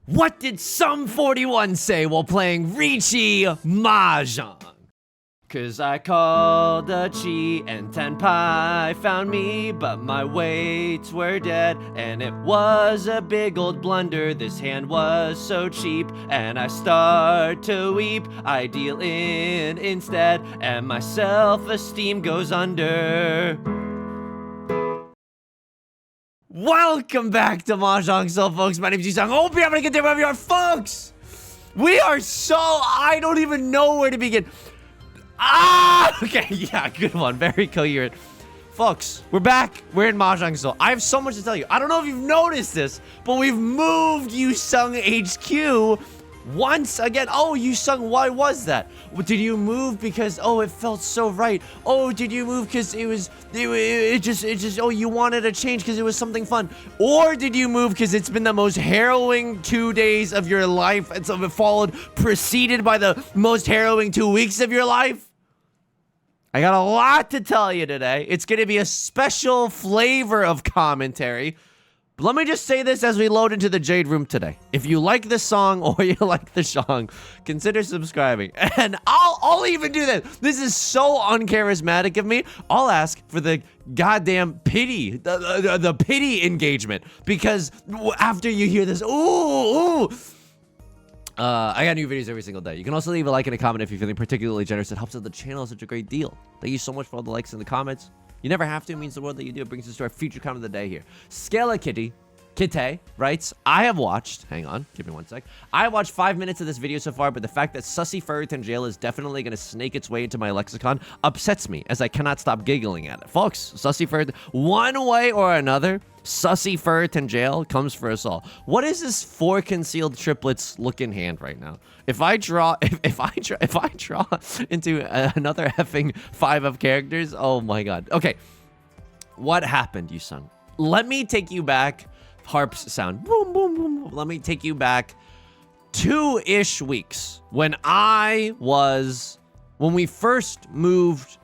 What did some 41 say while playing Riichi Mahjong? Cause I called a chi and Tenpai found me, but my weights were dead, and it was a big old blunder. This hand was so cheap, and I start to weep. I deal in instead, and my self-esteem goes under. Welcome back to Mahjong Soul, folks. My name is Yusong. Hope you're having a good day wherever you are, folks. We are I don't even know where to begin. Okay, yeah, good one. Very coherent. Folks, we're back. We're in Mahjong Soul. I have so much to tell you. I don't know if you've noticed this, but we've moved Yusong HQ once again. Oh, Yusong, why was that? Did you move because, oh, it felt so right? Oh, did you move because it just, oh, you wanted a change because it was something fun? Or did you move because it's been the most harrowing 2 days of your life, and so it preceded by the most harrowing 2 weeks of your life? I got a lot to tell you today. It's going to be a special flavor of commentary. But let me just say this as we load into the Jade Room today. If you like this song or you like the song, consider subscribing. And I'll even do this. This is so uncharismatic of me. I'll ask for the goddamn pity, the pity engagement. Because after you hear this, ooh. I got new videos every single day. You can also leave a like and a comment if you're feeling particularly generous. It helps out the channel. Such a great deal. Thank you so much for all the likes in the comments. You never have to. It means the world that you do. It brings us to our feature comment of the day here. Scala Kite writes, I have watched, hang on, give me 1 sec. I have watched 5 minutes of this video so far, but the fact that Sussy Furriton Jail is definitely going to snake its way into my lexicon upsets me, as I cannot stop giggling at it. Folks, Sussy Furriton, one way or another, Sussy Furriton Jail comes for us all. What is this 4 concealed triplets looking hand right now? If I draw into another effing 5 of characters, oh my god. Okay, what happened, Yusong? Let me take you back. Harps sound. Boom, boom, boom. Let me take you back 2-ish weeks when we first moved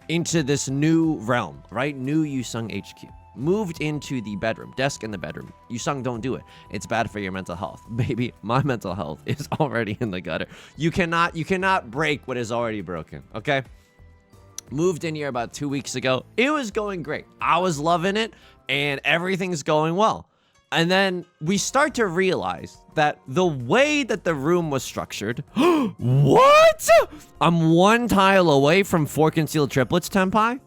into this new realm, right? New Yusong HQ. Moved into the bedroom, desk in the bedroom. Yusong, don't do it. It's bad for your mental health. Baby, my mental health is already in the gutter. You cannot break what is already broken, okay? Moved in here about 2 weeks ago. It was going great. I was loving it, and everything's going well. And then we start to realize that the way that the room was structured... What? I'm 1 tile away from 4 concealed triplets, Tenpai?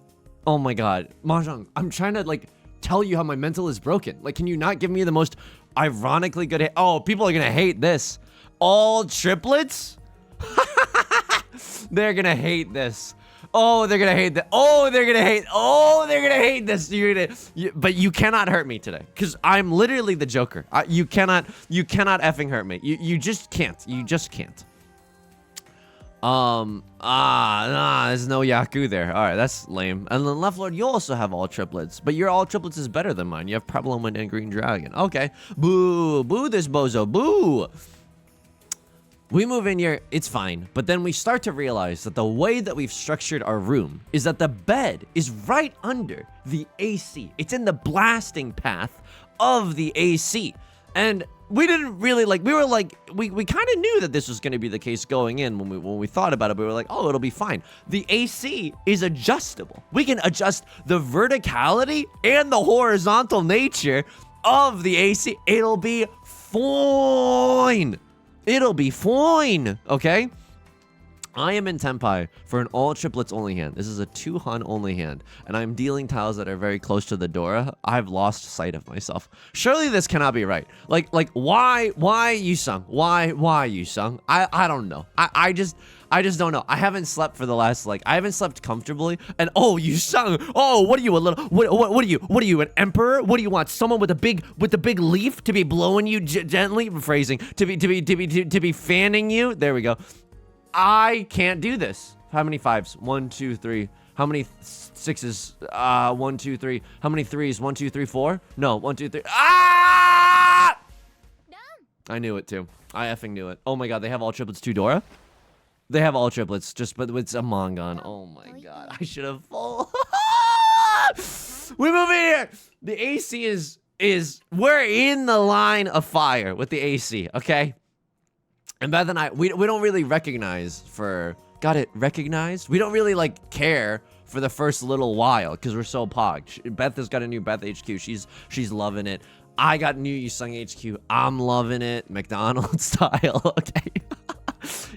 Oh my god. Mahjong, I'm trying to, like, tell you how my mental is broken. Like, can you not give me the most ironically good... Oh, people are gonna hate this. All triplets? They're gonna hate this. Oh, they're gonna hate that. Oh, they're gonna hate this. But you cannot hurt me today, because I'm literally the Joker. You cannot effing hurt me. You just can't. You just can't. There's no Yaku there. All right, that's lame. And then Left Lord, you also have all triplets, but your all triplets is better than mine. You have Prevalent and Green Dragon. Okay, boo, boo this bozo, boo. We move in here, it's fine, but then we start to realize that the way that we've structured our room is that the bed is right under the AC. It's in the blasting path of the AC. And we didn't really we kind of knew that this was going to be the case going in when we thought about it, but we were like, oh, it'll be fine. The AC is adjustable. We can adjust the verticality and the horizontal nature of the AC. It'll be fine. It'll be fine, okay? I am in Tenpai for an all triplets only hand. This is a 2-hun only hand, and I'm dealing tiles that are very close to the Dora. I've lost sight of myself. Surely this cannot be right. Like why Yusong? Why Yusong? I don't know. I just don't know. I haven't slept for the last, I haven't slept comfortably. And oh, Yusong. Oh, what are you, what are you, an emperor? What do you want? Someone with a big leaf to be blowing you gently, phrasing, to be fanning you? There we go. I can't do this. How many 5s? 1, 2, 3. How many 6s? 1, 2, 3. How many 3s? 1, 2, 3, 4? No, 1, 2, 3. Ah! I knew it too. I effing knew it. Oh my god, they have all triplets too, Dora? They have all triplets, but it's a Mongon. Oh my god, I should have full. We move in here. The AC is is we're in the line of fire with the AC, okay? And Beth and I, we don't really recognize for, got it, recognized? We don't really, like, care for the first little while because we're so pogged. Beth has got a new Beth HQ. She's loving it. I got new Yusong HQ. I'm loving it. McDonald's style, okay?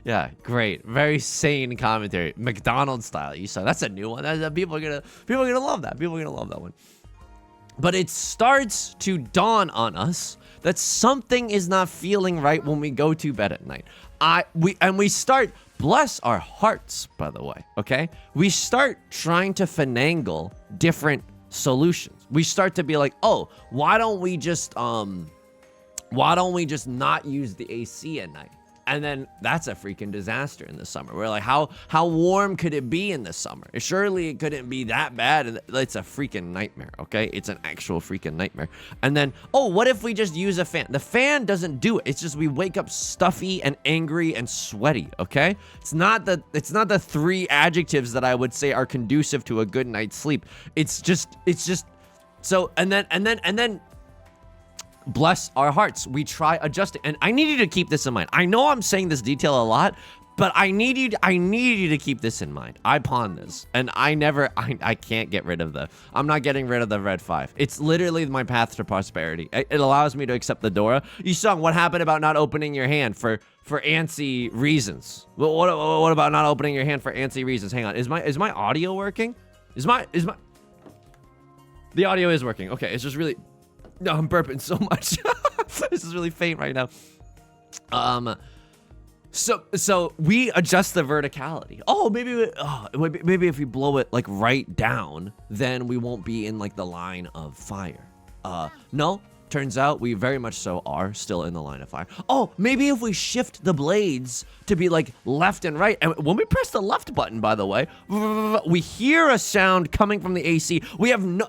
Yeah, great. Very sane commentary. McDonald's style. Yusong. That's a new one. People are gonna love that. People are gonna love that one. But it starts to dawn on us that something is not feeling right when we go to bed at night. We start, bless our hearts, by the way, okay? We start trying to finagle different solutions. We start to be like, oh, why don't we just not use the AC at night? And then that's a freaking disaster in the summer. We're like, how warm could it be in the summer? Surely it couldn't be that bad. It's a freaking nightmare, okay? It's an actual freaking nightmare. And then, oh, what if we just use a fan? The fan doesn't do it. It's just we wake up stuffy and angry and sweaty, okay? It's not the three adjectives that I would say are conducive to a good night's sleep. It's just so and then bless our hearts, we try adjusting. And I need you to keep this in mind. I know I'm saying this detail a lot, but I need you to keep this in mind. I pawn this, and I can't get rid of I'm not getting rid of the red 5. It's literally my path to prosperity. It allows me to accept the Dora. Yusong, what happened about not opening your hand for antsy reasons? What about not opening your hand for antsy reasons? Hang on, is my audio working? The audio is working. Okay, it's just really, no, I'm burping so much. This is really faint right now. So we adjust the verticality. Oh, maybe if we blow it like right down, then we won't be in like the line of fire. No, turns out we very much so are still in the line of fire. Oh, maybe if we shift the blades to be like left and right, and when we press the left button, by the way, we hear a sound coming from the AC. We have no,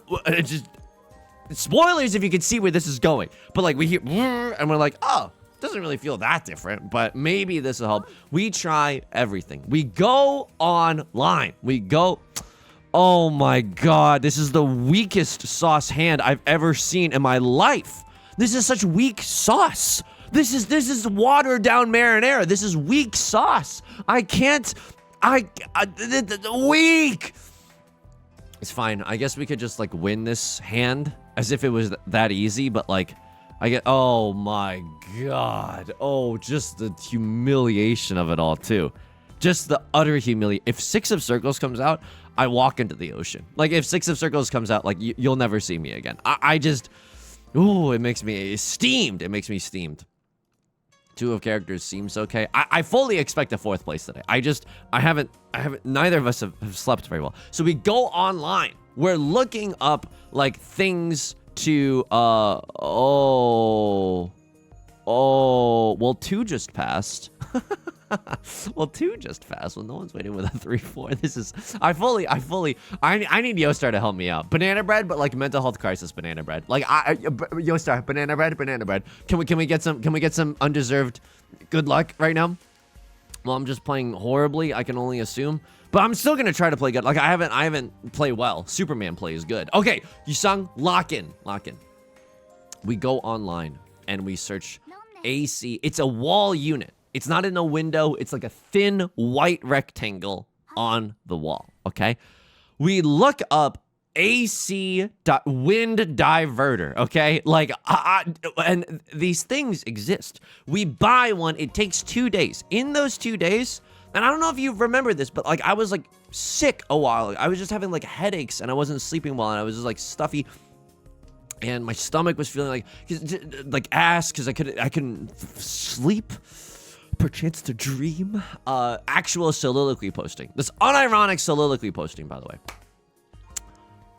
spoilers if you can see where this is going, but like we hear, and we're like, oh, doesn't really feel that different, but maybe this will help. We try everything. We go online. Oh my God, this is the weakest sauce hand I've ever seen in my life. This is such weak sauce. This is watered down marinara. This is weak sauce. Weak. It's fine. I guess we could just like win this hand as if it was that easy, but like oh my God. Oh, just the humiliation of it all too. Just the utter humiliation. If 6 of Circles comes out, I walk into the ocean. Like if 6 of Circles comes out, like you'll never see me again. I just, ooh, it makes me steamed. It makes me steamed. 2 of Characters seems okay. I fully expect a 4th place today. Neither of us have slept very well. So we go online. We're looking up like things to, well, 2 just passed. Well, 2 just passed. Well, no one's waiting with a 3-4. This is, I need Yostar to help me out. Banana bread, but like mental health crisis banana bread. Like Yostar, banana bread. Can we get some undeserved good luck right now? Well, I'm just playing horribly, I can only assume. But I'm still gonna try to play good. Like I haven't played well. Superman plays good. Okay, Yusong, lock in. We go online and we search AC. It's a wall unit. It's not in a window. It's like a thin white rectangle on the wall, okay? We look up AC wind diverter, okay? Like, and these things exist. We buy one. It takes 2 days. In those 2 days, and I don't know if you remember this, but like I was like sick a while ago. I was just having like headaches and I wasn't sleeping well and I was just like stuffy. And my stomach was feeling like ass because I couldn't sleep. Perchance to dream. Actual soliloquy posting. This unironic soliloquy posting, by the way.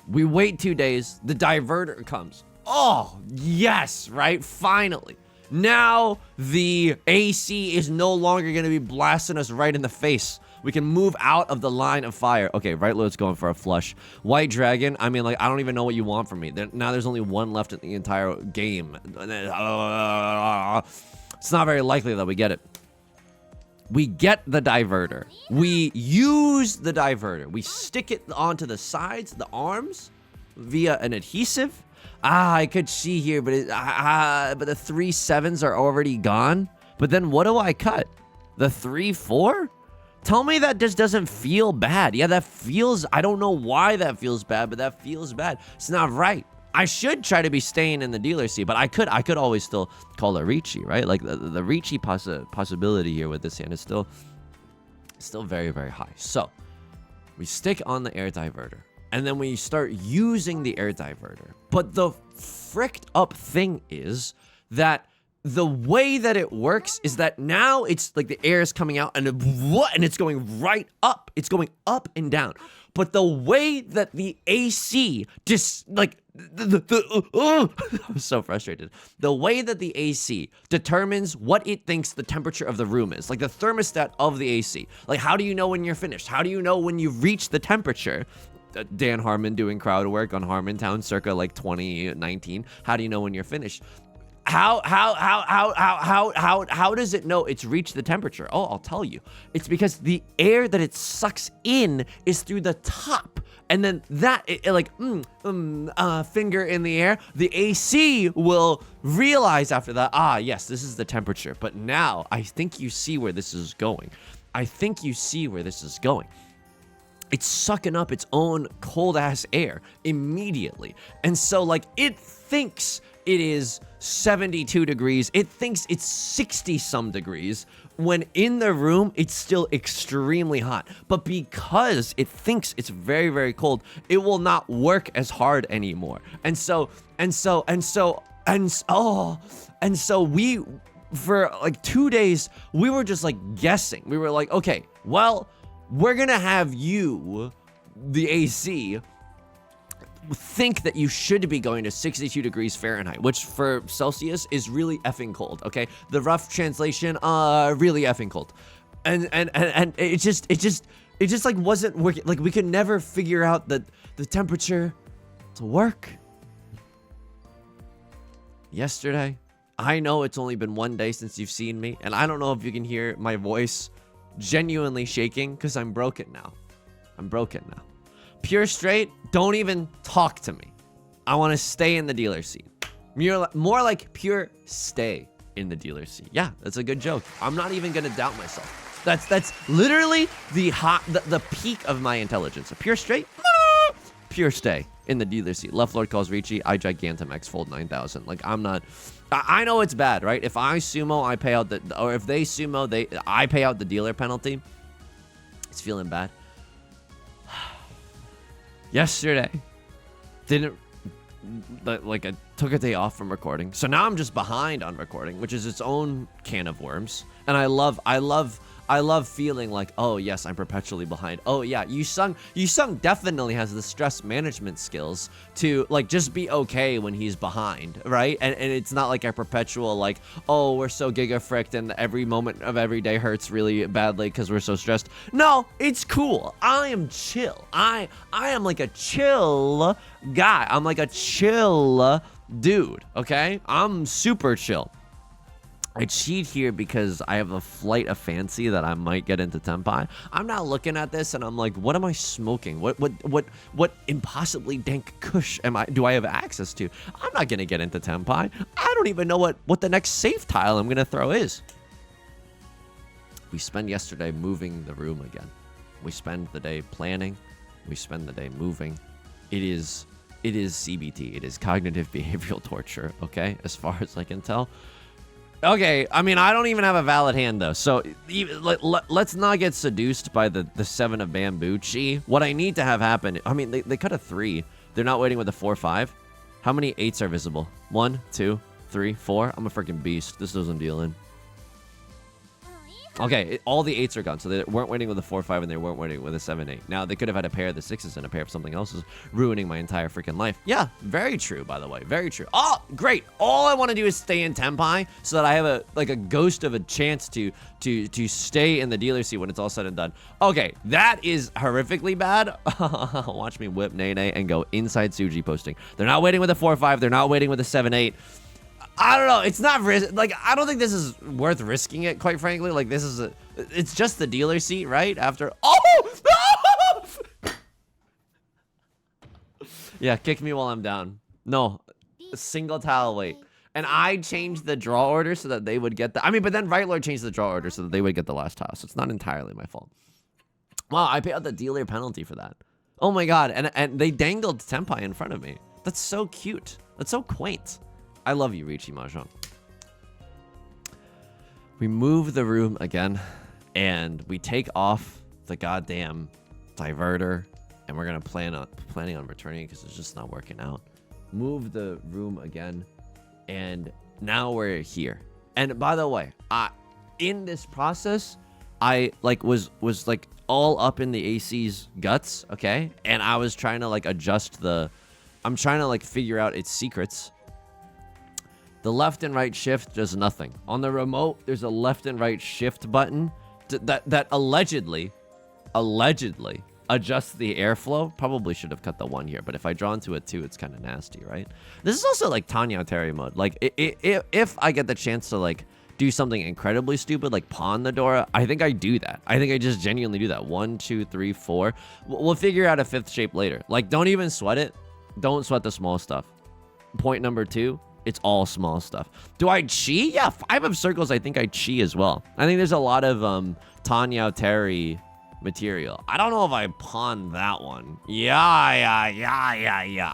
We wait 2 days. The diverter comes. Oh, yes, right? Finally. Now the AC is no longer going to be blasting us right in the face. We can move out of the line of fire. Okay, right load's going for a flush. White Dragon, I mean, like, I don't even know what you want from me. Now there's only 1 left in the entire game. It's not very likely that we get it. We get the diverter. We use the diverter. We stick it onto the sides, the arms, via an adhesive. I could see here, but but the 3 7s are already gone. But then what do I cut? The 3 4? Tell me that just doesn't feel bad. Yeah, that feels, I don't know why that feels bad, but that feels bad. It's not right. I should try to be staying in the dealer seat, but I could always still call a Riichi, right? Like the Riichi possibility here with this hand is still very, very high. So we stick on the air diverter, and then we start using the air diverter. But the fricked up thing is that the way that it works is that now it's like the air is coming out and it's going right up. It's going up and down. But the way that the AC just like I'm so frustrated. The way that the AC determines what it thinks the temperature of the room is, like the thermostat of the AC. Like, how do you know when you're finished? How do you know when you've reached the temperature? Dan Harmon doing crowd work on Harmontown circa like 2019. How do you know when you're finished? How does it know it's reached the temperature? Oh, I'll tell you. It's because the air that it sucks in is through the top. And then that, finger in the air, the AC will realize after that, yes, this is the temperature. But now I think you see where this is going. It's sucking up its own cold ass air immediately. And so like it thinks it is 72 degrees. It thinks it's 60 some degrees when in the room it's still extremely hot. But because it thinks it's very, very cold, it will not work as hard anymore. And so we, for like 2 days, we were just like guessing. We were like, okay, well, we're gonna have you, the AC, think that you should be going to 62 degrees Fahrenheit, which for Celsius is really effing cold, okay? The rough translation, really effing cold. And it just like wasn't working. Like we could never figure out the temperature to work. Yesterday, I know it's only been 1 day since you've seen me, and I don't know if you can hear my voice genuinely shaking because I'm broken now. Pure straight, don't even talk to me. I want to stay in the dealer seat. More like pure stay in the dealer seat. Yeah, that's a good joke. I'm not even going to doubt myself. That's literally the peak of my intelligence. A pure straight, pure stay in the dealer seat. Left Lord calls Riichi, I Gigantamax fold 9000. Like, I'm not... I know it's bad, right? If I sumo, I pay out or if they sumo, I pay out the dealer penalty. It's feeling bad. Yesterday, I took a day off from recording. So now I'm just behind on recording, which is its own can of worms. And I love feeling like, oh yes, I'm perpetually behind. Oh yeah, Yusong definitely has the stress management skills to like just be okay when he's behind, right? And it's not like a perpetual like, oh, we're so giga-fricked and every moment of every day hurts really badly because we're so stressed. No, it's cool. I am chill. I am like a chill guy. I'm like a chill dude, okay? I'm super chill. I cheat here because I have a flight of fancy that I might get into Tenpai. I'm not looking at this and I'm like, what am I smoking? What impossibly dank kush do I have access to? I'm not gonna get into Tenpai. I don't even know what the next safe tile I'm gonna throw is. We spend yesterday moving the room again. We spend the day planning. We spend the day moving. It is CBT. It is cognitive behavioral torture, okay? As far as I can tell. Okay, I mean, I don't even have a valid hand, though. So let's not get seduced by the 7 of bamboo chi. What I need to have happen... I mean, they cut a 3. They're not waiting with a 4-5. How many 8s are visible? 1, 2, 3, 4. I'm a freaking beast. This doesn't deal in. Okay, all the 8s are gone. So they weren't waiting with a 4-5 and they weren't waiting with a 7-8. Now, they could have had a pair of the 6s and a pair of something else, ruining my entire freaking life. Yeah, very true, by the way. Very true. Oh, great. All I want to do is stay in Tenpai so that I have a ghost of a chance to stay in the dealer seat when it's all said and done. Okay, that is horrifically bad. Watch me whip Nene and go inside Suji posting. They're not waiting with a 4-5. They're not waiting with a 7-8. I don't know. It's not like I don't think this is worth risking it. Quite frankly, like this is it's just the dealer seat, right? After yeah, kick me while I'm down. No, a single tile away. And I changed the draw order so that they would get the... I mean, but then Right Lord changed the draw order so that they would get the last tile. So it's not entirely my fault. Wow, I paid out the dealer penalty for that. Oh my god, and they dangled Tenpai in front of me. That's so cute. That's so quaint. I love you, Riichi Mahjong. We move the room again, and we take off the goddamn diverter, and we're gonna planning on returning because it's just not working out. Move the room again, and now we're here. And by the way, in this process, I like was like all up in the AC's guts, okay? And I was trying to like adjust I'm trying to like figure out its secrets. The left and right shift does nothing. On the remote, there's a left and right shift button that allegedly adjusts the airflow. Probably should have cut the 1 here, but if I draw into it 2, it's kind of nasty, right? This is also like Tanya Terry mode. Like if I get the chance to like do something incredibly stupid, like pawn the door, I think I do that. I think I just genuinely do that. 1, 2, 3, 4. We'll figure out a 5th shape later. Like, don't even sweat it. Don't sweat the small stuff. Point number 2, it's all small stuff. Do I chi? Yeah, 5 of circles, I think I chi as well. I think there's a lot of Tanya Terry material. I don't know if I pawn that one. Yeah.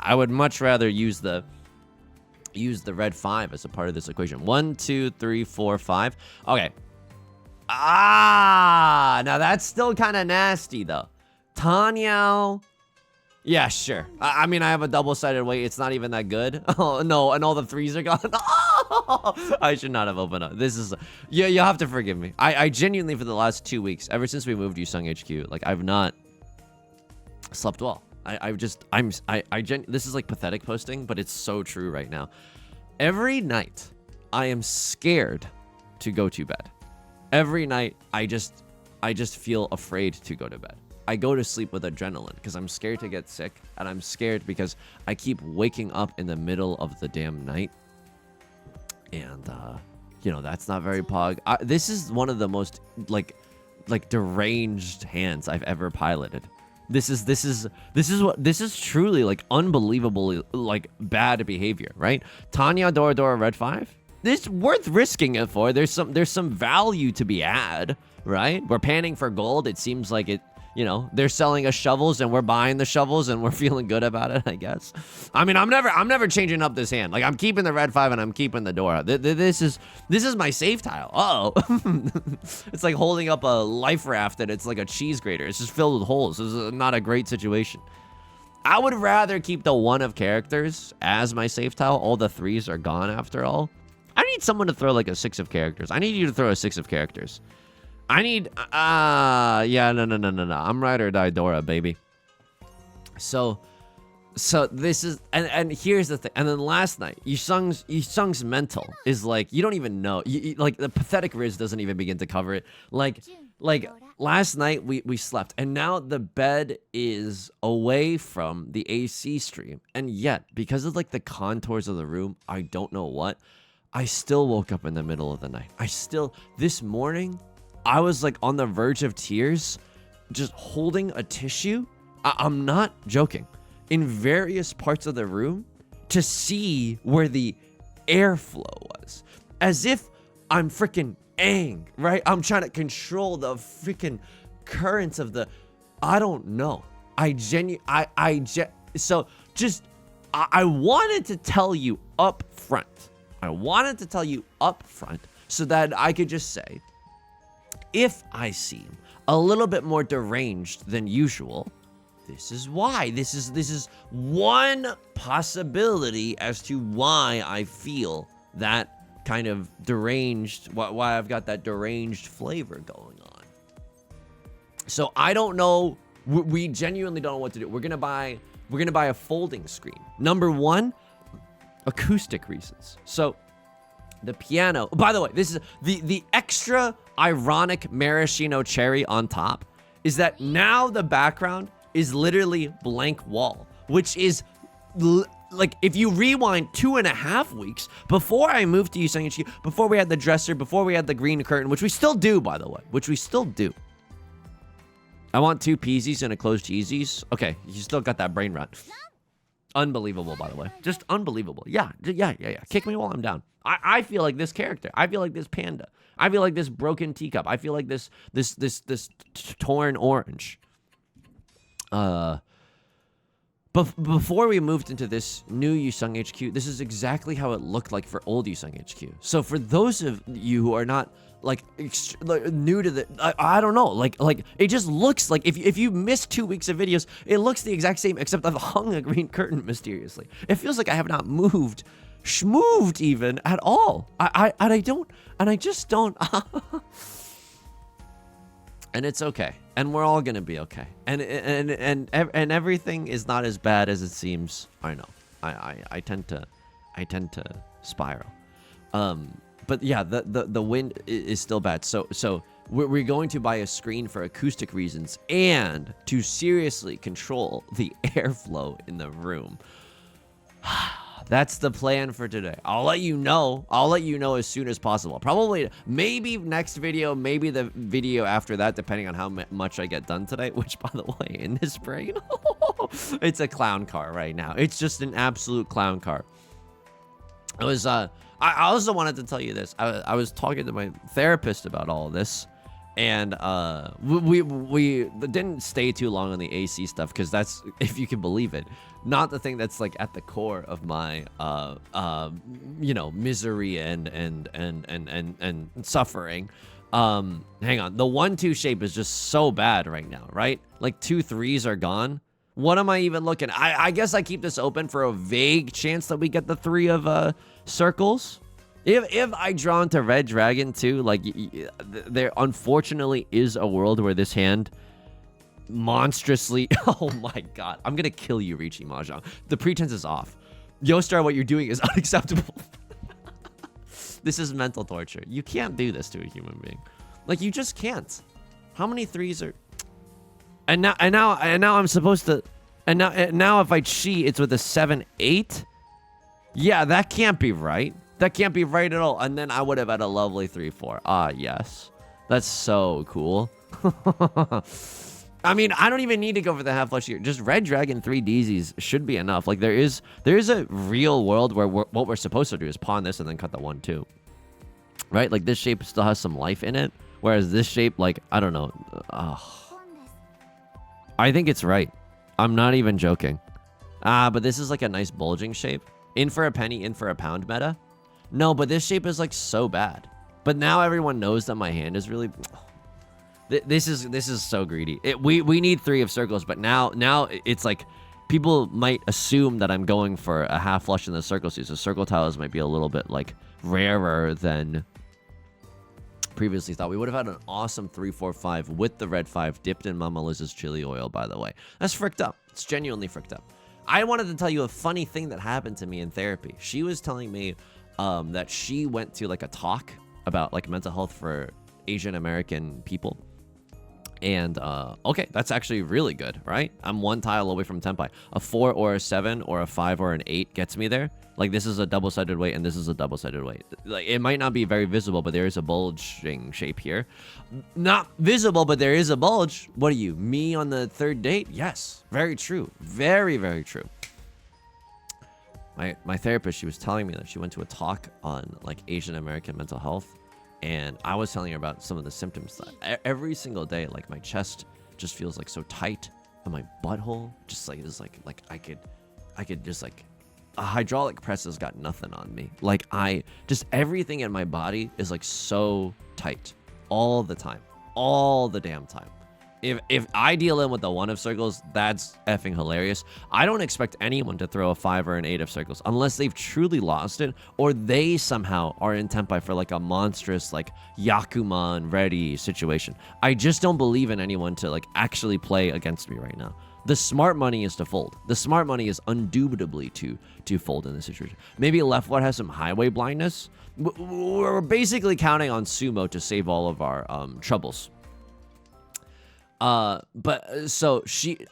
I would much rather use the red 5 as a part of this equation. 1, 2, 3, 4, 5. Okay. Now that's still kind of nasty though. Tanya. Yeah, sure. I mean, I have a double-sided weight. It's not even that good. Oh no, and all the 3s are gone. Oh, I should not have opened up. This is, yeah, you'll have to forgive me. I genuinely, for the last 2 weeks, ever since we moved Yusong HQ, like I've not slept well. This is like pathetic posting, but it's so true right now. Every night, I am scared to go to bed. Every night, I just feel afraid to go to bed. I go to sleep with adrenaline because I'm scared to get sick, and I'm scared because I keep waking up in the middle of the damn night. And, you know, that's not very pog. This is one of the most, like deranged hands I've ever piloted. This is truly like unbelievably like bad behavior, right? Tanya Dora red 5. This is worth risking it for. There's some value to be had, right? We're panning for gold. It seems like it, you know, they're selling us shovels and we're buying the shovels and we're feeling good about it, I guess. I mean, I'm never changing up this hand. Like, I'm keeping the red 5 and I'm keeping the Dora. This is my save tile. Uh-oh. It's like holding up a life raft and it's like a cheese grater. It's just filled with holes. This is not a great situation. I would rather keep the 1 of characters as my save tile. All the 3s are gone after all. I need someone to throw like a 6 of characters. I need you to throw a 6 of characters. I need, yeah, no. I'm ride or die Dora, baby. So this is, and here's the thing. And then last night, Yusong's mental is like, you don't even know. Like, the pathetic Riz doesn't even begin to cover it. Like last night, we slept. And now the bed is away from the AC stream. And yet, because of, like, the contours of the room, I don't know what, I still woke up in the middle of the night. This morning, I was like on the verge of tears, just holding a tissue. I'm not joking. In various parts of the room to see where the airflow was. As if I'm freaking Aang, right? I'm trying to control the freaking currents of the, I don't know. I wanted to tell you up front. So that I could just say, if I seem a little bit more deranged than usual, this is why. This is one possibility as to why I feel that kind of deranged, why I've got that deranged flavor going on. So I don't know. We genuinely don't know what to do. We're gonna buy a folding screen. Number 1, acoustic reasons. So the piano, by the way, this is the extra ironic maraschino cherry on top is that now the background is literally blank wall, which is like, if you rewind 2.5 weeks before I moved to Yusong HQ, before we had the dresser, before we had the green curtain, which we still do, by the way, I want 2 Peasies and a closed Yeezys. Okay, you still got that brain rot. Unbelievable, by the way. Just unbelievable. Yeah. Kick me while I'm down. I feel like this character. I feel like this panda. I feel like this broken teacup. I feel like this torn orange. Before we moved into this new Yusong HQ, this is exactly how it looked like for old Yusong HQ. So for those of you who are not like new to the, I don't know, like it just looks like if you missed 2 weeks of videos, it looks the exact same, except I've hung a green curtain mysteriously. It feels like I have not moved, schmooved even at all. I just don't. And it's okay, and we're all gonna be okay, and everything is not as bad as it seems. I know, I tend to spiral, but yeah, the wind is still bad. So we're going to buy a screen for acoustic reasons and to seriously control the airflow in the room. That's the plan for today. I'll let you know. I'll let you know as soon as possible. Probably, maybe next video, maybe the video after that, depending on how much I get done today. Which, by the way, in this brain, it's a clown car right now. It's just an absolute clown car. It was. I also wanted to tell you this. I was talking to my therapist about all of this, and we didn't stay too long on the AC stuff because that's, if you can believe it, not the thing that's like at the core of my you know, misery and suffering. Hang on, the 1-2 shape is just so bad right now, right? Like 2 3s are gone. What am I even looking? I guess I keep this open for a vague chance that we get the 3 of circles. If I draw into Red Dragon too, like there unfortunately is a world where this hand monstrously, oh my god, I'm gonna kill you, Riichi Mahjong. The pretense is off. Yostar, what you're doing is unacceptable. This is mental torture. You can't do this to a human being. Like, you just can't. How many 3s are? And now I'm supposed to. And now if I cheat, it's with a 7-8. Yeah, that can't be right. That can't be right at all. And then I would have had a lovely 3-4. Ah, yes. That's so cool. I mean, I don't even need to go for the half flush here. Just Red Dragon 3 DZs should be enough. Like, there is a real world where what we're supposed to do is pawn this and then cut the 1-2. Right? Like, this shape still has some life in it. Whereas this shape, like, I don't know. I think it's right. I'm not even joking. But this is like a nice bulging shape. In for a penny, in for a pound meta. No, but this shape is like so bad. But now everyone knows that my hand is really... This is so greedy. We need 3 of circles, but now it's like people might assume that I'm going for a half flush in the circle suit. So circle tiles might be a little bit like rarer than previously thought. We would have had an awesome 3-4-5 with the red 5 dipped in Mama Liz's chili oil, by the way. That's fricked up. It's genuinely fricked up. I wanted to tell you a funny thing that happened to me in therapy. She was telling me that she went to like a talk about like mental health for Asian American people. And, okay, that's actually really good, right? I'm 1 tile away from Tenpai. A 4 or a 7 or a 5 or an 8 gets me there. Like, this is a double-sided weight and this is a double-sided weight. Like, it might not be very visible, but there is a bulging shape here. Not visible, but there is a bulge. What are you, me on the 3rd date? Yes, very true. Very, very true. My therapist, she was telling me that she went to a talk on, like, Asian American mental health. And I was telling her about some of the symptoms that every single day, like my chest just feels like so tight, and my butthole just like is like I could just like a hydraulic press has got nothing on me. Like just everything in my body is like so tight all the time, all the damn time. If I deal in with the 1 of circles, that's effing hilarious. I don't expect anyone to throw a 5 or an 8 of circles unless they've truly lost it or they somehow are in Tenpai for like a monstrous like Yakuman ready situation. I just don't believe in anyone to like actually play against me right now. The smart money is to fold. The smart money is undoubtedly to fold in this situation. Maybe left one has some highway blindness. We're basically counting on Sumo to save all of our troubles. But so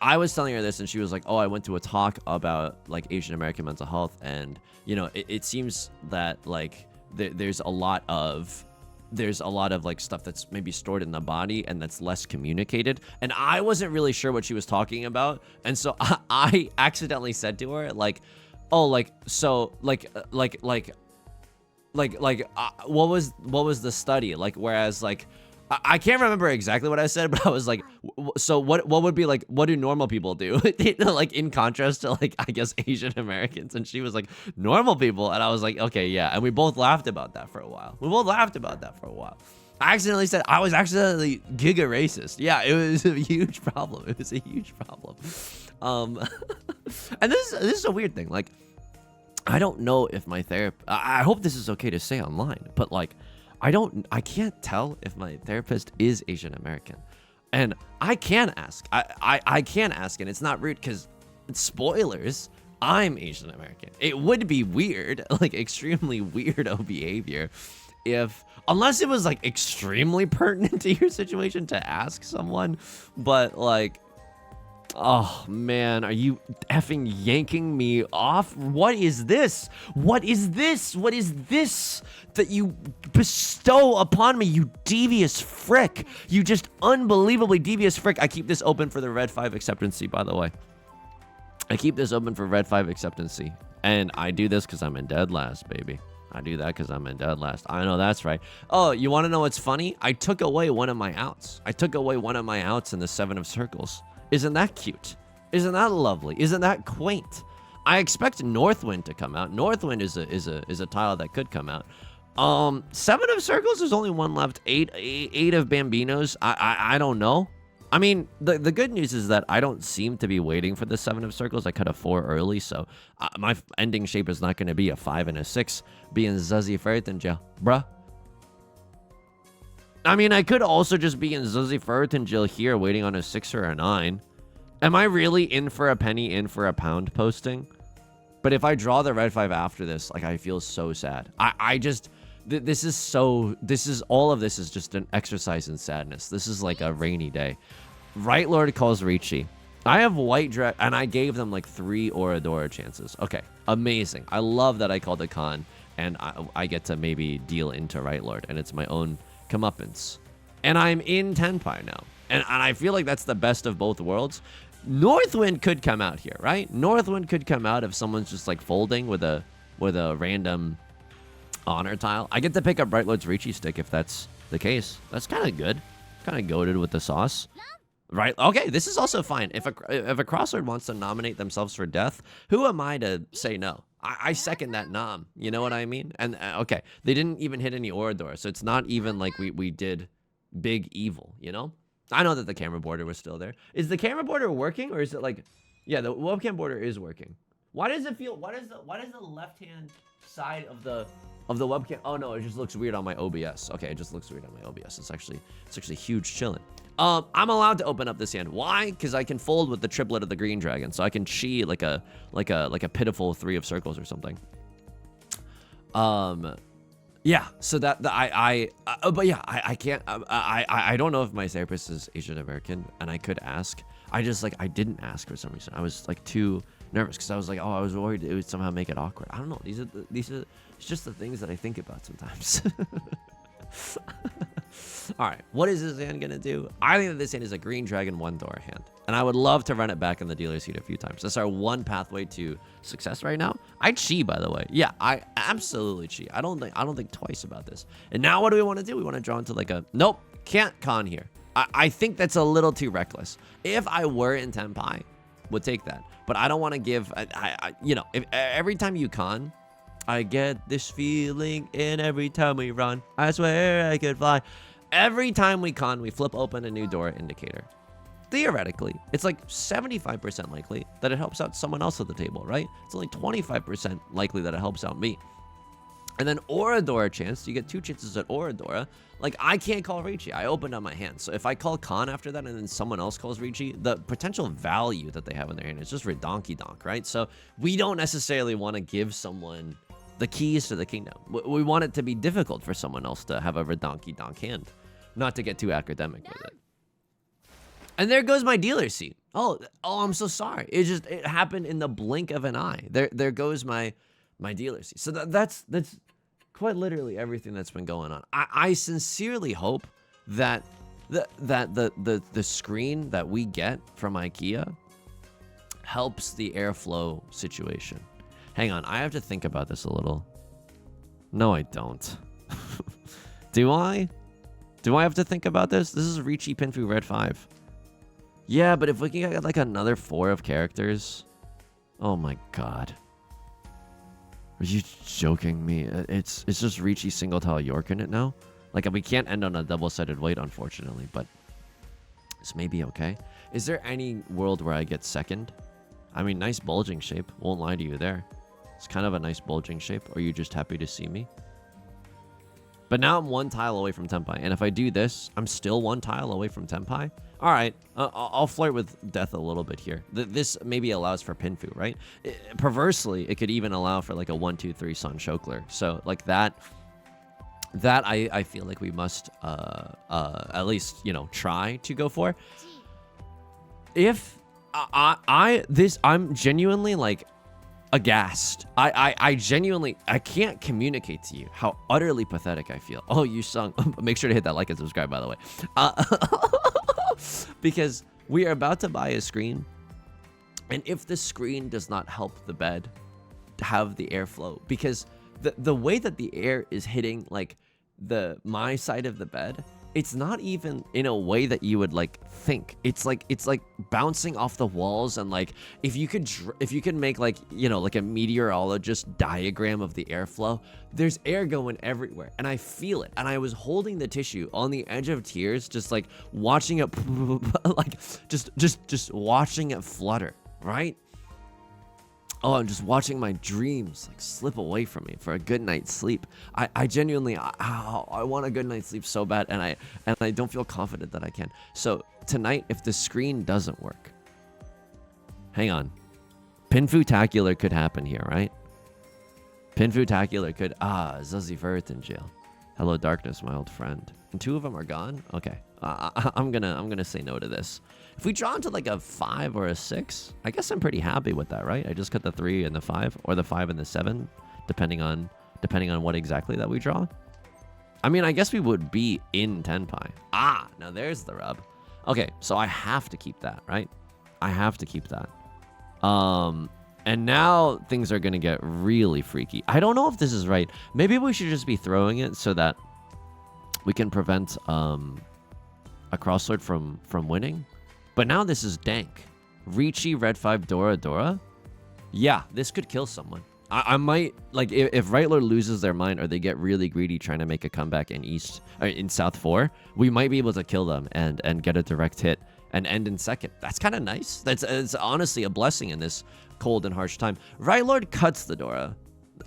I was telling her this and she was like, oh, I went to a talk about like Asian American mental health. And, you know, it seems that like there's a lot of there's a lot of like stuff that's maybe stored in the body and that's less communicated. And I wasn't really sure what she was talking about. And so I accidentally said to her like, oh, like, so what was the study? Like, whereas like, I can't remember exactly what I said, but I was like, so what would be like, what do normal people do? Like in contrast to like, I guess Asian Americans. And she was like, normal people. And I was like, okay, yeah. And we both laughed about that for a while. I accidentally said, I was accidentally giga racist. Yeah, it was a huge problem. It was a huge problem. And this is a weird thing. Like, I don't know if my therapist, I hope this is okay to say online, but like, I can't tell if my therapist is Asian American. And I can ask. I can ask, and it's not rude because, spoilers, I'm Asian American. It would be weird, like extremely weirdo behavior unless it was like extremely pertinent to your situation to ask someone, but like, oh man, are you effing yanking me off? What is this? What is this? What is this that you bestow upon me, you devious frick? You just unbelievably devious frick. I keep this open for the Red 5 acceptancy, by the way. I keep this open for Red 5 acceptancy. And I do this because I'm in dead last, baby. I do that because I'm in dead last. I know that's right. Oh, you want to know what's funny? I took away one of my outs. I took away one of my outs in the 7 of circles. Isn't that cute? Isn't that lovely? Isn't that quaint? I expect Northwind to come out. Northwind is a tile that could come out. 7 of circles, there's only one left. 8 of Bambinos. I don't know. I mean, the good news is that I don't seem to be waiting for the 7 of circles. I cut a 4 early, so my ending shape is not going to be a 5 and a 6 being Zuzzy Ferritingale, bruh. I mean, I could also just be in Zuzzy Ferritingale here waiting on a 6 or a 9. Am I really in for a penny, in for a pound posting? But if I draw the Red 5 after this, like, I feel so sad. I just... all of this is just an exercise in sadness. This is like a rainy day. Right Lord calls Riichi. I have white dress, and I gave them like 3 Oradora chances. Okay, amazing. I love that I called a con, and I get to maybe deal into Right Lord, and it's my own comeuppance. And I'm in Tenpai now, and I feel like that's the best of both worlds. Northwind could come out here, right? Northwind could come out if someone's just like folding with a random honor tile. I get to pick up Bright Lord's Riichi stick if that's the case. That's kind of good. Kind of goated with the sauce. Right? Okay, this is also fine. If a crosslord wants to nominate themselves for death, who am I to say no? I second that nom. You know what I mean? And okay, they didn't even hit any Orador, so it's not even like we did big evil, you know? I know that the camera border was still there. Is the camera border working, or is it like, yeah, the webcam border is working. Why does it feel, why does the left-hand side of the webcam, oh no, it just looks weird on my OBS. Okay, it just looks weird on my OBS. It's actually huge chillin'. I'm allowed to open up this hand. Why? Because I can fold with the triplet of the green dragon, so I can chi like a pitiful 3 of circles or something. Yeah. So but yeah, I can't. I don't know if my therapist is Asian American, and I could ask. I didn't ask for some reason. I was like too nervous because I was like, oh, I was worried it would somehow make it awkward. I don't know. These are it's just the things that I think about sometimes. All right, what is this hand gonna do? I think that this hand is a green dragon 1-door hand, and I would love to run it back in the dealer seat a few times. That's our one pathway to success right now. I chi, by the way. Yeah, I absolutely chi. I don't think twice about this. And now what do we want to do? We want to draw into like a nope, can't con here. I think that's a little too reckless. If I were in Tenpai, would take that, but I don't want to give. You know, if every time you con, I get this feeling, and every time we run, I swear I could fly. Every time we con, we flip open a new door indicator. Theoretically, it's like 75% likely that it helps out someone else at the table, right? It's only 25% likely that it helps out me. And then Oradora chance, you get 2 chances at Oradora. Like, I can't call Riichi. I opened up my hand. So if I call con after that and then someone else calls Riichi, the potential value that they have in their hand is just redonky donk, right? So we don't necessarily want to give someone the keys to the kingdom. We want it to be difficult for someone else to have a redonky donk hand. Not to get too academic with it. And there goes my dealer seat. Oh, I'm so sorry. It happened in the blink of an eye. There goes my dealer seat. So that's quite literally everything that's been going on. I sincerely hope that the screen that we get from IKEA helps the airflow situation. Hang on, I have to think about this a little. No, I don't. Do I? Do I have to think about this? This is Riichi Pinfu Red 5. Yeah, but if we can get like another 4 of characters. Oh my god. Are you joking me? It's just Riichi single tile York in it now? Like, we can't end on a double-sided weight, unfortunately, but this may be okay. Is there any world where I get second? I mean, nice bulging shape. Won't lie to you there. It's kind of a nice bulging shape. Or are you just happy to see me? But now I'm 1 tile away from Tenpai. And if I do this, I'm still 1 tile away from Tenpai. All right, I'll flirt with death a little bit here. This maybe allows for Pinfu, right? Perversely, it could even allow for like a 1-2-3 Sun Chokler. So like that I feel like we must at least, you know, try to go for. If I'm genuinely like aghast. I genuinely, I can't communicate to you how utterly pathetic I feel. Oh, Yusong, make sure to hit that like and subscribe, by the way. Because we are about to buy a screen, and if the screen does not help the bed have the airflow, because the way that the air is hitting like my side of the bed, it's not even in a way that you would like think. It's like bouncing off the walls, and like if you could make like, you know, like a meteorologist diagram of the airflow, there's air going everywhere, and I feel it. And I was holding the tissue on the edge of tears, just like watching it like just watching it flutter, right? Oh, I'm just watching my dreams like slip away from me for a good night's sleep. I genuinely, I want a good night's sleep so bad, and I don't feel confident that I can. So tonight, if the screen doesn't work, hang on, Pinfu-tacular could happen here, right? Pinfu-tacular could, Zuzzy Verth in jail. Hello, darkness, my old friend. And 2 of them are gone? Okay, I'm gonna say no to this. If we draw into like a 5 or a 6, I guess I'm pretty happy with that, right? I just cut the 3 and the 5, or the 5 and the 7, depending on what exactly that we draw. I mean, I guess we would be in Tenpai. Now there's the rub. Okay, so I have to keep that, right? I have to keep that. And now things are gonna get really freaky. I don't know if this is right. Maybe we should just be throwing it so that we can prevent a crossword from winning. But now this is dank. Riichi Red 5 Dora Dora? Yeah, this could kill someone. I might, like, if Right Lord loses their mind or they get really greedy trying to make a comeback in South 4, we might be able to kill them and get a direct hit and end in second. That's kind of nice. It's honestly a blessing in this cold and harsh time. Right Lord cuts the Dora.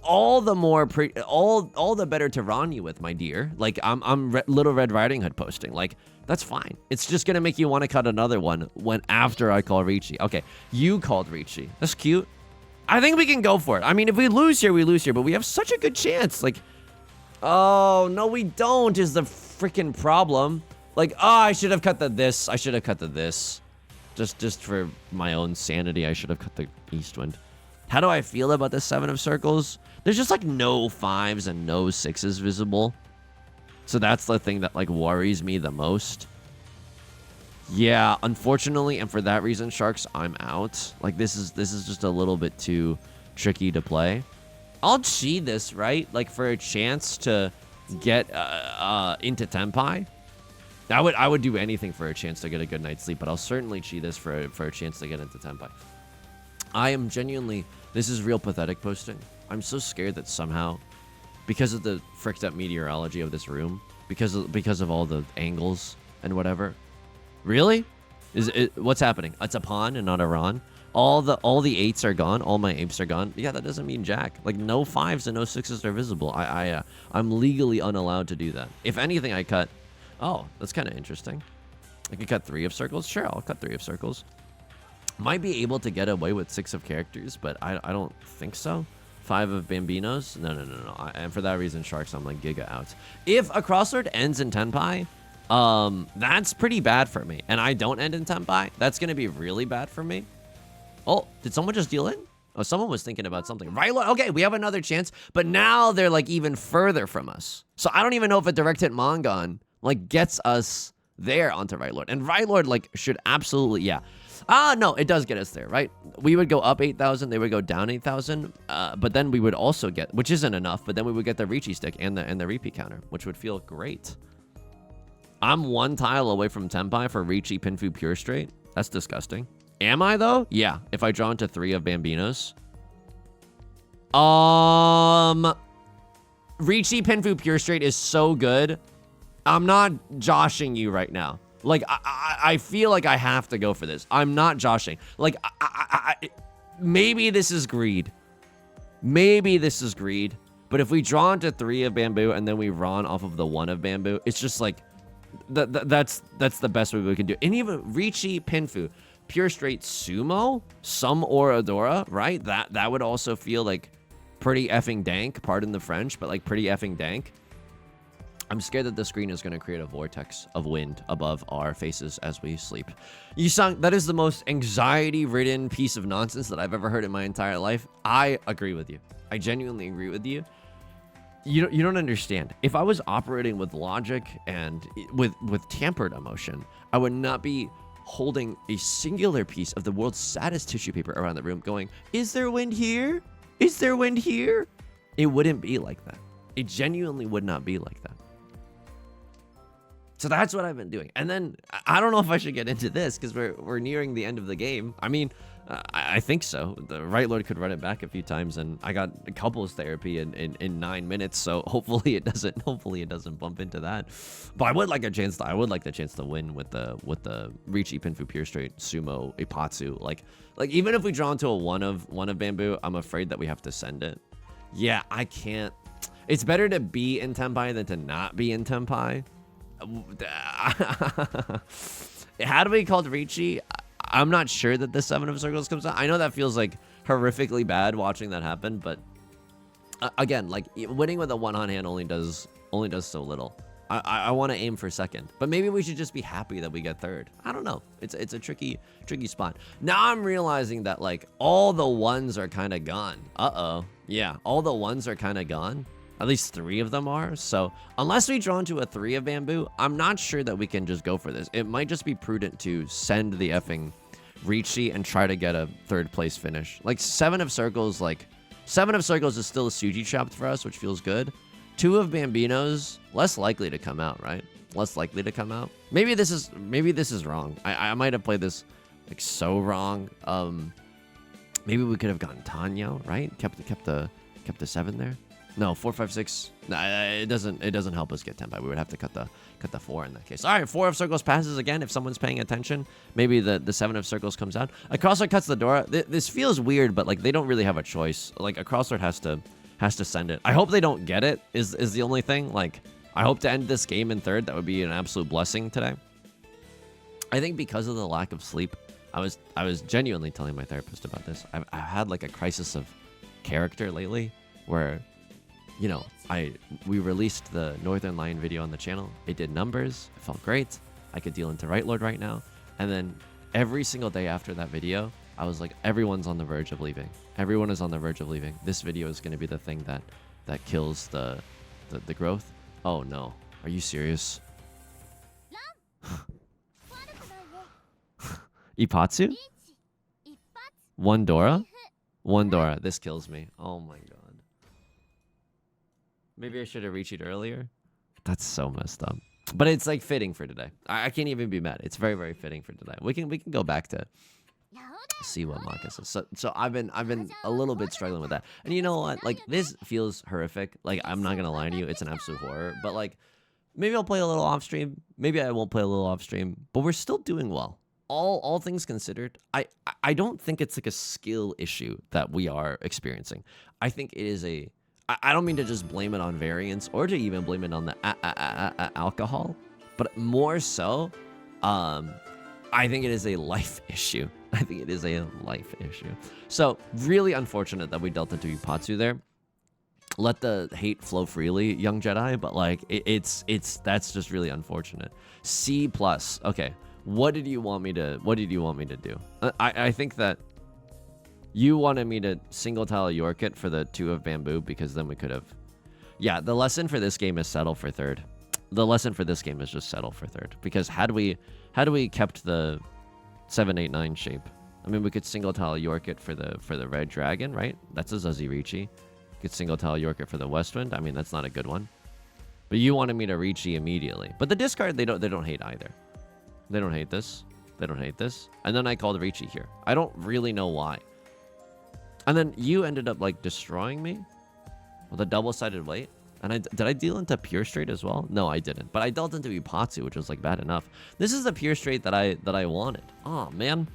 All the more all the better to run you with, my dear. Like, I'm Little Red Riding Hood posting. Like, that's fine. It's just gonna make you want to cut another one when after I call Riichi. Okay, you called Riichi. That's cute. I think we can go for it. I mean, if we lose here, we lose here, but we have such a good chance. Like, oh no, we don't is the freaking problem. Like, I should have cut the this. I should have cut the this. Just for my own sanity, I should have cut the Eastwind. How do I feel about the 7 of circles? There's just like no 5s and no 6s visible. So that's the thing that like worries me the most. Yeah, unfortunately, and for that reason, Sharks, I'm out. Like, this is just a little bit too tricky to play. I'll chi this, right? Like, for a chance to get into Tenpai. I would do anything for a chance to get a good night's sleep, but I'll certainly chi this for a chance to get into Tenpai. I am genuinely, this is real pathetic posting. I'm so scared that somehow, because of the fricked up meteorology of this room, because of all the angles and whatever. Really? What's happening? It's a pawn and not a Ron. All the 8s are gone. All my apes are gone. Yeah, that doesn't mean jack. Like, no 5s and no 6s are visible. I'm legally unallowed to do that. If anything, I cut. Oh, that's kind of interesting. I could cut 3 of circles. Sure, I'll cut 3 of circles. Might be able to get away with 6 of characters, but I don't think so. 5 of Bambinos? No. And for that reason, Sharks, I'm like giga out. If a crossword ends in Tenpai, that's pretty bad for me. And I don't end in Tenpai, that's going to be really bad for me. Oh, did someone just deal in? Oh, someone was thinking about something. Right Lord, okay, we have another chance, but now they're like even further from us. So I don't even know if a direct hit Mongon like gets us there onto Right Lord. And Right Lord like should absolutely, yeah. No, it does get us there, right? We would go up 8,000, they would go down 8,000, but then we would also get, which isn't enough, but then we would get the Riichi stick and the repeat counter, which would feel great. I'm 1 tile away from Tenpai for Riichi Pinfu Pure Straight. That's disgusting. Am I though? Yeah, if I draw into 3 of Bambinos. Riichi Pinfu Pure Straight is so good. I'm not joshing you right now. Like, I feel like I have to go for this. I'm not joshing. Like, maybe this is greed. Maybe this is greed. But if we draw into 3 of Bamboo and then we run off of the 1 of Bamboo, it's just like, that's the best way we can do it. And even Riichi Pinfu, Pure Straight Sumo, some Oradora, right? That would also feel like pretty effing dank, pardon the French, but like pretty effing dank. I'm scared that the screen is going to create a vortex of wind above our faces as we sleep. Yusong, that is the most anxiety-ridden piece of nonsense that I've ever heard in my entire life. I agree with you. I genuinely agree with you. You don't understand. If I was operating with logic and with tampered emotion, I would not be holding a singular piece of the world's saddest tissue paper around the room going, is there wind here? Is there wind here? It wouldn't be like that. It genuinely would not be like that. So that's what I've been doing. And then I don't know if I should get into this because we're nearing the end of the game. I mean, I think so. The Right Lord could run it back a few times, and I got couples therapy in 9 minutes. So hopefully it doesn't bump into that. But I would like the chance to win with the Riichi Pinfu Pure Straight Sumo Ipatsu. Like even if we draw into a one of Bamboo, I'm afraid that we have to send it. Yeah, I can't. It's better to be in Tenpai than to not be in Tenpai. Had we called Riichi, I'm not sure that the 7 of Circles comes out. I know that feels like horrifically bad watching that happen, but again, like winning with a 1-on hand only does so little. I want to aim for 2nd, but maybe we should just be happy that we get 3rd. I don't know. It's a tricky spot. Now I'm realizing that like all the 1s are kind of gone. Yeah, all the 1s are kind of gone. At least 3 of them are. So unless we draw into a 3 of Bamboo, I'm not sure that we can just go for this. It might just be prudent to send the effing Riichi and try to get a 3rd place finish. Like 7 of Circles, is still a Suji chopped for us, which feels good. 2 of Bambinos, less likely to come out, right? Less likely to come out. Maybe this is wrong. I might have played this like so wrong. Maybe we could have gotten Tanyo, right? Kept the 7 there. No, 4, 5, 6. It doesn't help us get Tenpai. We would have to cut the 4 in that case. All right, 4 of Circles passes again. If someone's paying attention, maybe the 7 of Circles comes out. A crossword cuts the door. This feels weird, but like they don't really have a choice. Like a crossword has to send it. I hope they don't get it. Is the only thing. Like I hope to end this game in 3rd. That would be an absolute blessing today. I think because of the lack of sleep, I was genuinely telling my therapist about this. I've had like a crisis of character lately, where, you know, we released the Northern Lion video on the channel. It did numbers. It felt great. I could deal into Right Lord right now. And then every single day after that video, I was like, everyone's on the verge of leaving. Everyone is on the verge of leaving. This video is going to be the thing that kills the growth. Oh no. Are you serious? Ipatsu? 1 Dora? 1 Dora. This kills me. Oh my god. Maybe I should have reached it earlier. That's so messed up. But it's like fitting for today. I can't even be mad. It's very, very fitting for today. We can go back to see what Maka says. So I've been a little bit struggling with that. And you know what? Like this feels horrific. Like I'm not gonna lie to you, it's an absolute horror. But like maybe I'll play a little off stream. Maybe I won't play a little off stream. But we're still doing well. All things considered, I don't think it's like a skill issue that we are experiencing. I think it is a. I don't mean to just blame it on variance or to even blame it on the alcohol, but more so, I think it is a life issue. I think it is a life issue. So really unfortunate that we dealt into Ipatsu there. Let the hate flow freely, young Jedi, but like that's just really unfortunate. C+. Okay, what did you want me to do? I think that You wanted me to single tile York it for the 2 of bamboo because then we could have... Yeah, the lesson for this game is settle for third. The lesson for this game is just settle for third. Because had we kept the 7-8-9 shape, I mean, we could single tile York it for the red dragon, right? That's a Zuzi Riichi. Could single tile York it for the west wind. I mean, that's not a good one. But you wanted me to Riichi immediately. But the discard, they don't hate either. They don't hate this. They don't hate this. And then I called Riichi here. I don't really know why. And then you ended up like destroying me with a double-sided weight. And did I deal into pure straight as well? No, I didn't. But I dealt into Ipatsu, which was like bad enough. This is the pure straight that I wanted. Oh man.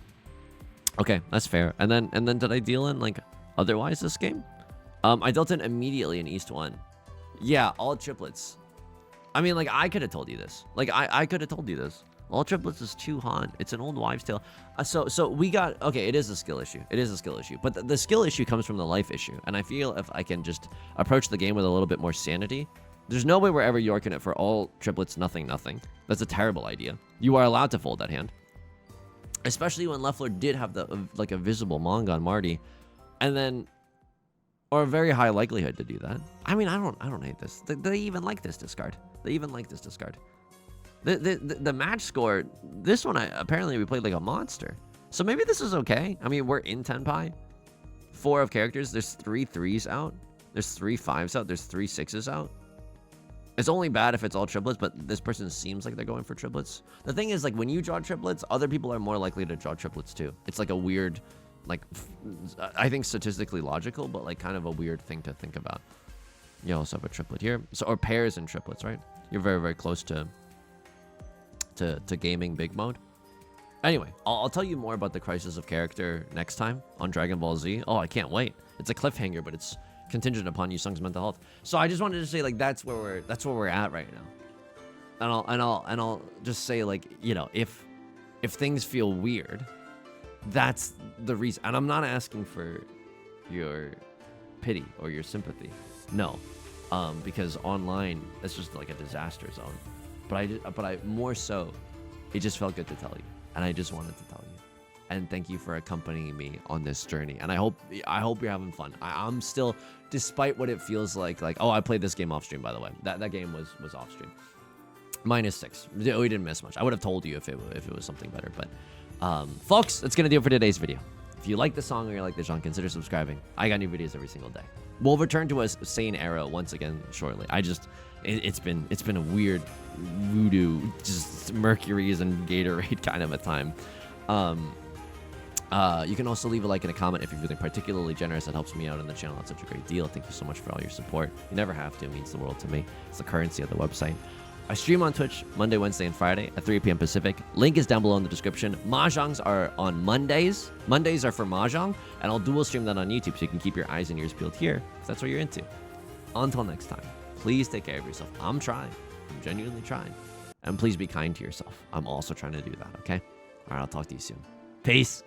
Okay, that's fair. And then did I deal in like otherwise this game? I dealt in immediately in East 1. Yeah, all triplets. I mean, like I could have told you this. Like I could have told you this. All triplets is too hot. It's an old wives' tale. So we got... Okay, it is a skill issue. It is a skill issue. But the skill issue comes from the life issue. And I feel if I can just approach the game with a little bit more sanity, there's no way we're ever Yorking it for all triplets, nothing. That's a terrible idea. You are allowed to fold that hand. Especially when Leffler did have the like a visible Manga on Marty. And then... Or a very high likelihood to do that. I mean, I don't hate this. They even like this discard. They even like this discard. The match score, this one, apparently we played like a monster. So maybe this is okay. I mean, we're in Tenpai. 4 of characters. There's 3 3s out. There's 3 5s out. There's 3 6s out. It's only bad if it's all triplets, but this person seems like they're going for triplets. The thing is, like, when you draw triplets, other people are more likely to draw triplets too. It's like a weird, like, I think statistically logical, but like kind of a weird thing to think about. You also have a triplet here. So, or pairs and triplets, right? You're very, very close to gaming big mode. Anyway, I'll tell you more about the crisis of character next time on Dragon Ball Z. Oh, I can't wait. It's a cliffhanger, but it's contingent upon Yusong's mental health. So I just wanted to say, like, that's where we're at right now. And I'll just say, like, you know, if things feel weird, that's the reason. And I'm not asking for your pity or your sympathy. No. Because online, it's just like a disaster zone. But I more so, it just felt good to tell you, and I just wanted to tell you, and thank you for accompanying me on this journey. And I hope you're having fun. I'm still, despite what it feels like oh, I played this game off stream, by the way. That game was off stream. -6. We didn't miss much. I would have told you if it was something better. But folks, that's gonna do it for today's video. If you like the song or you like the genre, consider subscribing. I got new videos every single day. We'll return to a sane era once again shortly. It's been a weird voodoo, just Mercury's and Gatorade kind of a time. You can also leave a like and a comment if you're feeling particularly generous. That helps me out on the channel. That's such a great deal. Thank you so much for all your support. You never have to. It means the world to me. It's the currency of the website. I stream on Twitch Monday, Wednesday, and Friday at 3 p.m. Pacific. Link is down below in the description. Mahjongs are on Mondays. Mondays are for Mahjong, and I'll dual stream that on YouTube so you can keep your eyes and ears peeled here if that's what you're into. Until next time, please take care of yourself. I'm trying. I'm genuinely trying. And please be kind to yourself. I'm also trying to do that, okay? All right, I'll talk to you soon. Peace.